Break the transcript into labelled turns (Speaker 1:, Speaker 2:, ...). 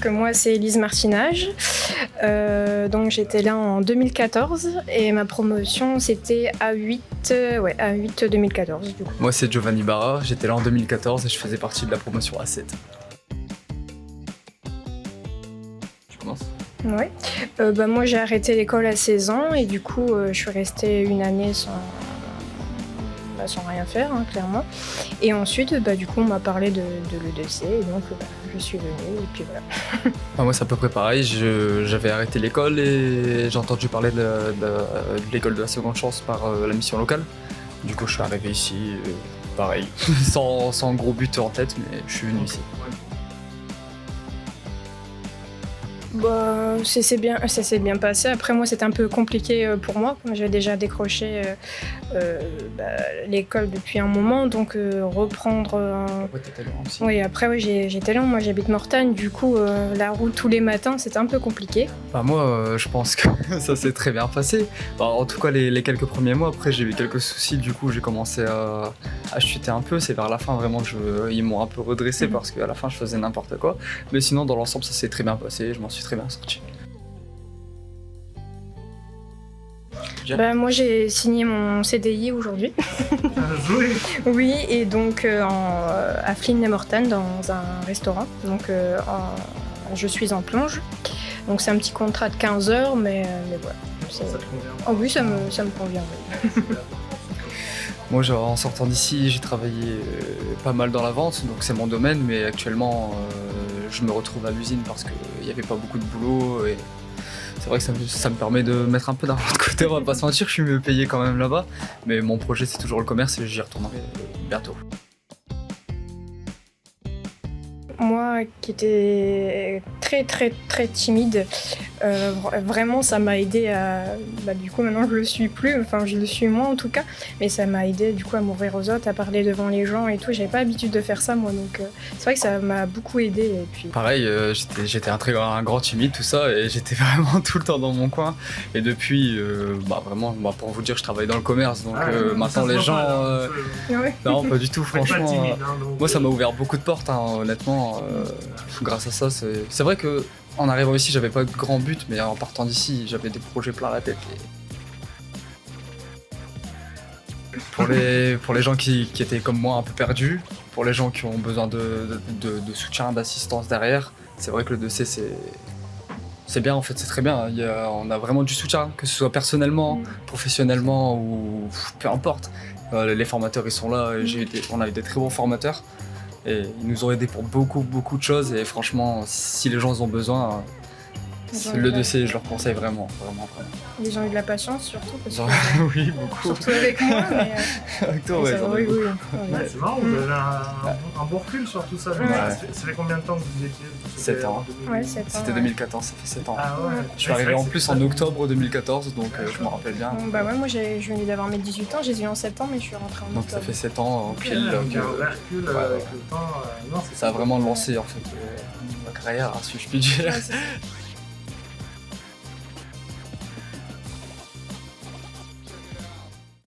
Speaker 1: donc moi c'est Elise Martinage. Donc j'étais là en 2014 et ma promotion c'était A8, A8 2014 du coup.
Speaker 2: Moi c'est Giovanni Barra, j'étais là en 2014 et je faisais partie de la promotion A7. Tu commences ?
Speaker 1: Ouais. Moi j'ai arrêté l'école à 16 ans et du coup je suis restée une année sans rien faire, hein, clairement. Et ensuite, du coup, on m'a parlé de l'EDC et donc je suis venue et puis voilà.
Speaker 2: Moi c'est à peu près pareil, j'avais arrêté l'école et j'ai entendu parler de l'école de la seconde chance par la mission locale. Du coup je suis arrivé ici, pareil, sans gros but en tête, mais je suis venu ici.
Speaker 1: Ça s'est bien passé. Après moi c'était un peu compliqué pour moi. J'avais déjà décroché l'école depuis un moment, donc reprendre...
Speaker 2: Ouais, t'étais loin aussi.
Speaker 1: Oui, après j'étais loin. Moi j'habite Mortagne, du coup la route tous les matins c'était un peu compliqué.
Speaker 2: Moi je pense que ça s'est très bien passé. En tout cas les quelques premiers mois, après j'ai eu quelques soucis, du coup j'ai commencé à chuter un peu. C'est vers la fin vraiment que ils m'ont un peu redressé parce qu'à la fin je faisais n'importe quoi. Mais sinon dans l'ensemble ça s'est très bien passé, je m'en suis très bien sorti.
Speaker 1: Moi j'ai signé mon CDI aujourd'hui. Oui, et donc à Flins-les-Mortagne dans un restaurant. Donc je suis en plonge. Donc c'est un petit contrat de 15 heures, mais voilà.
Speaker 3: Ça te convient?
Speaker 1: Oh oui, ça me convient. Oui.
Speaker 2: Moi en sortant d'ici j'ai travaillé pas mal dans la vente, donc c'est mon domaine, mais actuellement je me retrouve à l'usine parce qu'il n'y avait pas beaucoup de boulot et c'est vrai que ça me permet de mettre un peu d'argent de côté, on va pas se mentir, je suis mieux payé quand même là-bas, mais mon projet c'est toujours le commerce et j'y retournerai bientôt.
Speaker 1: Moi qui étais très très très timide, vraiment ça m'a aidé à... du coup maintenant je le suis plus, enfin je le suis moins en tout cas, mais ça m'a aidé du coup à m'ouvrir aux autres, à parler devant les gens et tout. J'avais pas l'habitude de faire ça moi, donc c'est vrai que ça m'a beaucoup aidé. Et puis...
Speaker 2: Pareil, j'étais un grand timide tout ça et j'étais vraiment tout le temps dans mon coin et depuis vraiment pour vous dire je travaille dans le commerce donc maintenant les gens non pas du tout franchement
Speaker 3: timide, hein, donc,
Speaker 2: moi ça m'a ouvert beaucoup de portes honnêtement. Grâce à ça, c'est vrai que en arrivant ici, j'avais pas de grand but, mais en partant d'ici, j'avais des projets plein la tête. Et... Pour les gens qui étaient comme moi un peu perdus, pour les gens qui ont besoin de soutien, d'assistance derrière, c'est vrai que le 2C c'est bien en fait, c'est très bien. On a vraiment du soutien, que ce soit personnellement, professionnellement ou peu importe. Les formateurs ils sont là, et on a eu des très bons formateurs. Et ils nous ont aidés pour beaucoup de choses et franchement si les gens en ont besoin, le 2C je leur conseille vraiment.
Speaker 1: Ils ont eu de la patience surtout parce que...
Speaker 2: Oui, beaucoup.
Speaker 1: Surtout avec moi, mais...
Speaker 2: Avec toi, ouais,
Speaker 1: oui.
Speaker 3: C'est marrant, vous avez un bon recul sur tout ça.
Speaker 1: Ouais.
Speaker 3: Ça fait combien de temps que vous y étiez?
Speaker 2: 7 ans.
Speaker 1: Ouais, 7 ans.
Speaker 2: C'était 2014, ça fait 7 ans.
Speaker 3: Ah ouais.
Speaker 2: Je suis arrivé en plus en octobre 2014, donc je me rappelle bien.
Speaker 1: Moi je venais d'avoir mes 18 ans, j'ai eu en septembre mais je suis rentrée en octobre.
Speaker 2: Donc ça fait 7 ans, pile.
Speaker 3: Donc un vrai recul avec le temps.
Speaker 2: Ça a vraiment lancé en fait ma carrière, si je puis dire.
Speaker 1: Ouais,